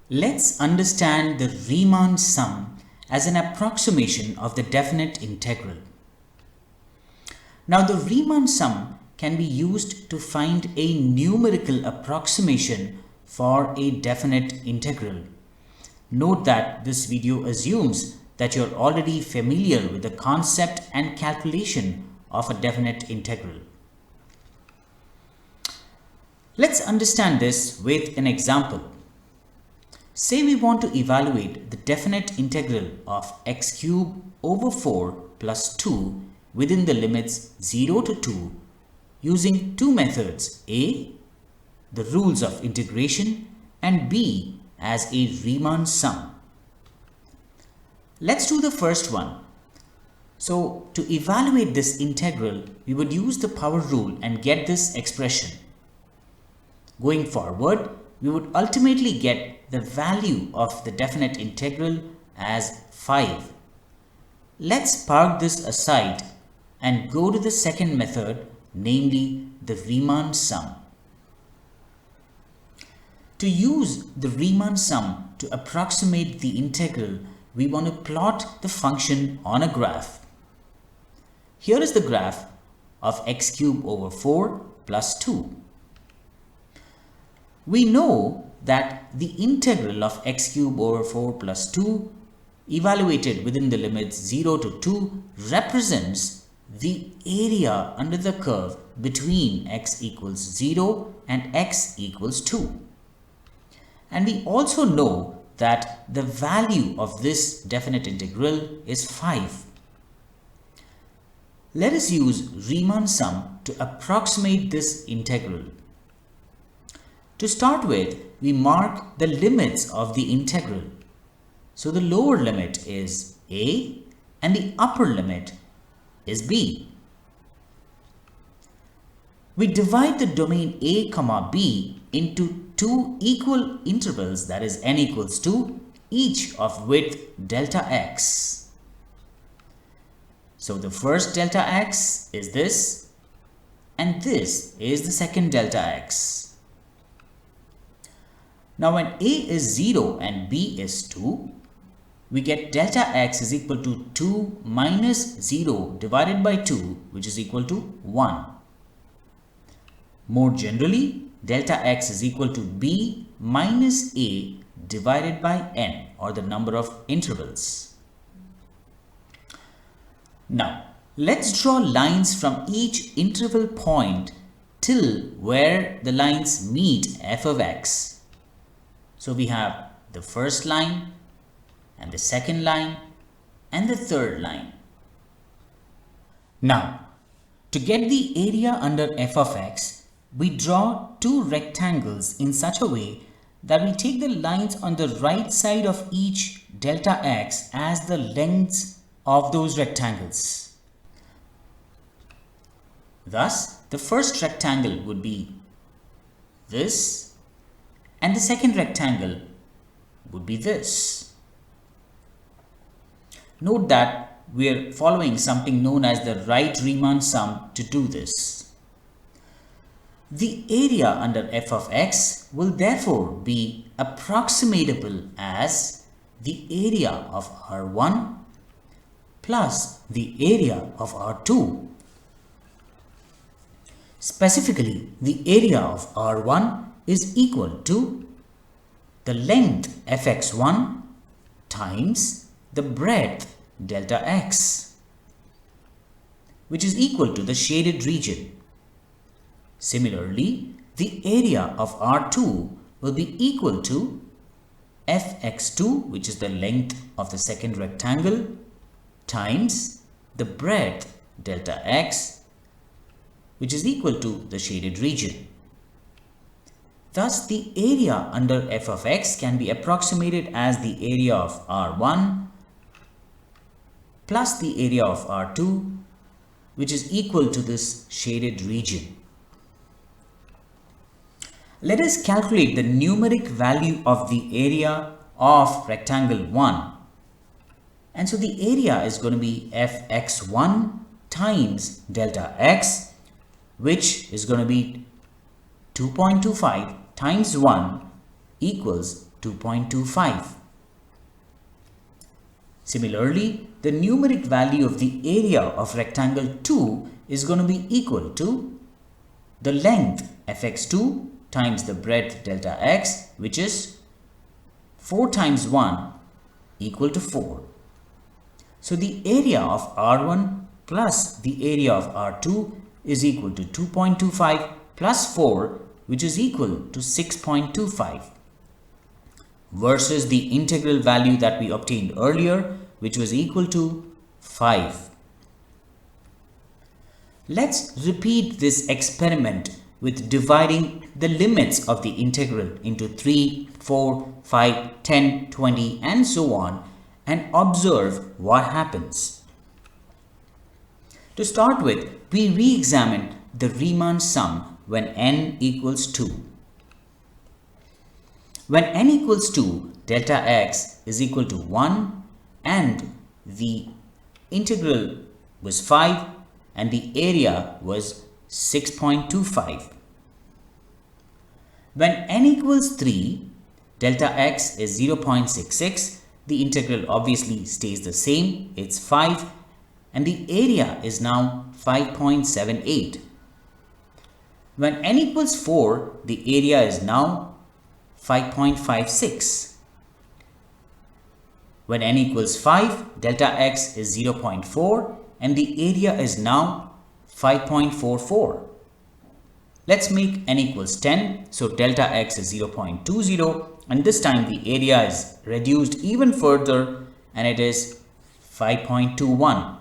Let's understand the Riemann sum as an approximation of the definite integral. Now the Riemann sum can be used to find a numerical approximation for a definite integral. Note that this video assumes that you're already familiar with the concept and calculation of a definite integral. Let's understand this with an example. Say we want to evaluate the definite integral of x cubed over 4 plus 2 within the limits 0 to 2 using two methods, A, the rules of integration, and B, as a Riemann sum. Let's do the first one. So to evaluate this integral, we would use the power rule and get this expression. Going forward, we would ultimately get the value of the definite integral as 5. Let's park this aside and go to the second method, namely the Riemann sum. To use the Riemann sum to approximate the integral, we want to plot the function on a graph. Here is the graph of x cubed over 4 plus 2. We know that the integral of x cubed over 4 plus 2 evaluated within the limits 0 to 2 represents the area under the curve between x equals 0 and x equals 2. And we also know that the value of this definite integral is 5. Let us use Riemann sum to approximate this integral. To start with, we mark the limits of the integral. So the lower limit is a and the upper limit is b. We divide the domain a comma b into two equal intervals, that is n equals 2, each of width delta x. So the first delta x is this, and this is the second delta x. Now when a is 0 and b is 2, we get delta x is equal to 2 minus 0 divided by 2, which is equal to 1. More generally, delta x is equal to b minus a divided by n, or the number of intervals. Now, let's draw lines from each interval point till where the lines meet f of x. So we have the first line and the second line and the third line. Now, to get the area under f of x, we draw two rectangles in such a way that we take the lines on the right side of each delta x as the lengths of those rectangles. Thus, the first rectangle would be this, and the second rectangle would be this. Note that we are following something known as the right Riemann sum to do this. The area under f of x will therefore be approximatable as the area of R1 plus the area of R2. Specifically, the area of R1 is equal to the length fx1 times the breadth delta x, which is equal to the shaded region. Similarly, the area of R2 will be equal to fx2, which is the length of the second rectangle, times the breadth delta x, which is equal to the shaded region. Thus, the area under f of x can be approximated as the area of R1 plus the area of R2, which is equal to this shaded region. Let us calculate the numeric value of the area of rectangle 1. And so the area is going to be fx1 times delta x, which is going to be 2.25 times 1 equals 2.25. Similarly, the numeric value of the area of rectangle 2 is going to be equal to the length fx2 times the breadth delta x, which is 4 times 1 equal to 4. So the area of R1 plus the area of R2 is equal to 2.25 plus 4, which is equal to 6.25, versus the integral value that we obtained earlier, which was equal to 5. Let's repeat this experiment with dividing the limits of the integral into 3, 4, 5, 10, 20 and so on, and observe what happens. To start with, we re-examine the Riemann sum when n equals 2. When n equals 2, delta x is equal to 1 and the integral was 5 and the area was 6.25. When n equals 3, delta x is 0.66. The integral obviously stays the same, it's 5, and the area is now 5.78. When n equals 4, the area is now 5.56. When n equals 5, delta x is 0.4 and the area is now 5.44. Let's make n equals 10, so delta x is 0.20 and this time the area is reduced even further and it is 5.21.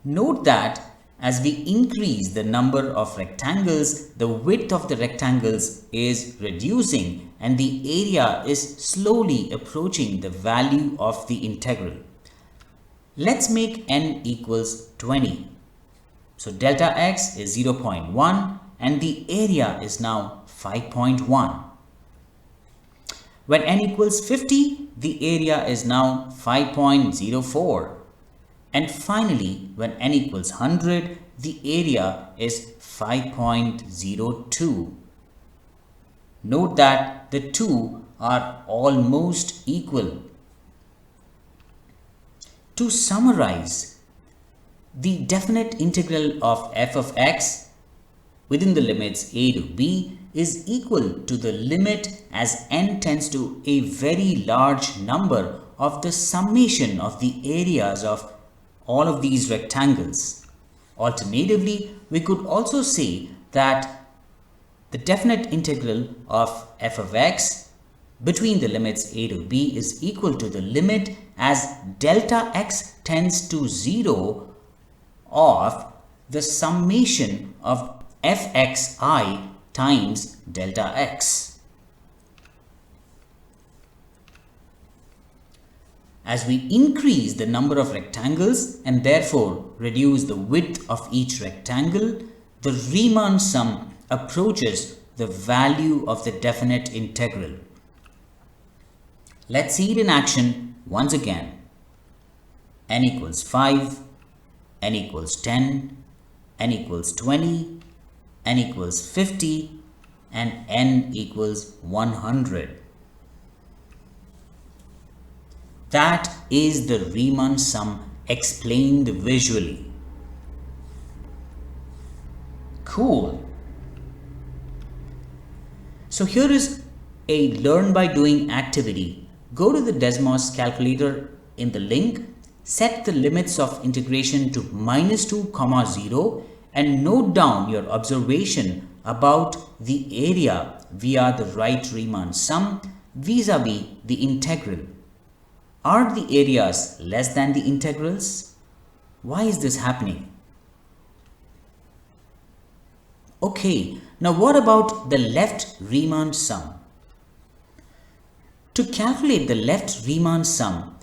Note that as we increase the number of rectangles, the width of the rectangles is reducing and the area is slowly approaching the value of the integral. Let's make n equals 20. So delta x is 0.1 and the area is now 5.1. When n equals 50, the area is now 5.04. And finally, when n equals 100, the area is 5.02. Note that the two are almost equal. To summarize, the definite integral of f of x within the limits a to b is equal to the limit as n tends to a very large number of the summation of the areas of all of these rectangles. Alternatively, we could also say that the definite integral of f of x between the limits a to b is equal to the limit as delta x tends to 0 of the summation of fxi times delta x. As we increase the number of rectangles and therefore reduce the width of each rectangle, the Riemann sum approaches the value of the definite integral. Let's see it in action once again. N equals 5, n equals 10, n equals 20, n equals 50, and n equals 100. That is the Riemann sum explained visually. Cool. So here is a learn by doing activity. Go to the Desmos calculator in the link, set the limits of integration to -2, 0 and note down your observation about the area via the right Riemann sum vis-a-vis the integral. Are the areas less than the integrals? Why is this happening? Okay, now what about the left Riemann sum? To calculate the left Riemann sum,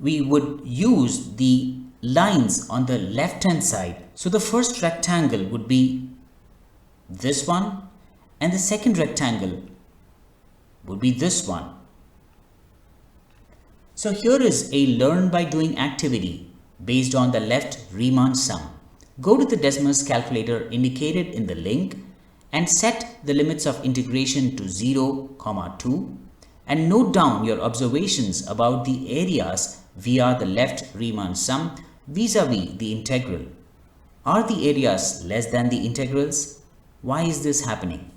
we would use the lines on the left hand side. So the first rectangle would be this one and the second rectangle would be this one. So here is a learn by doing activity based on the left Riemann sum. Go to the Desmos calculator indicated in the link and set the limits of integration to 0, 2 and note down your observations about the areas via the left Riemann sum vis-a-vis the integral. Are the areas less than the integrals? Why is this happening?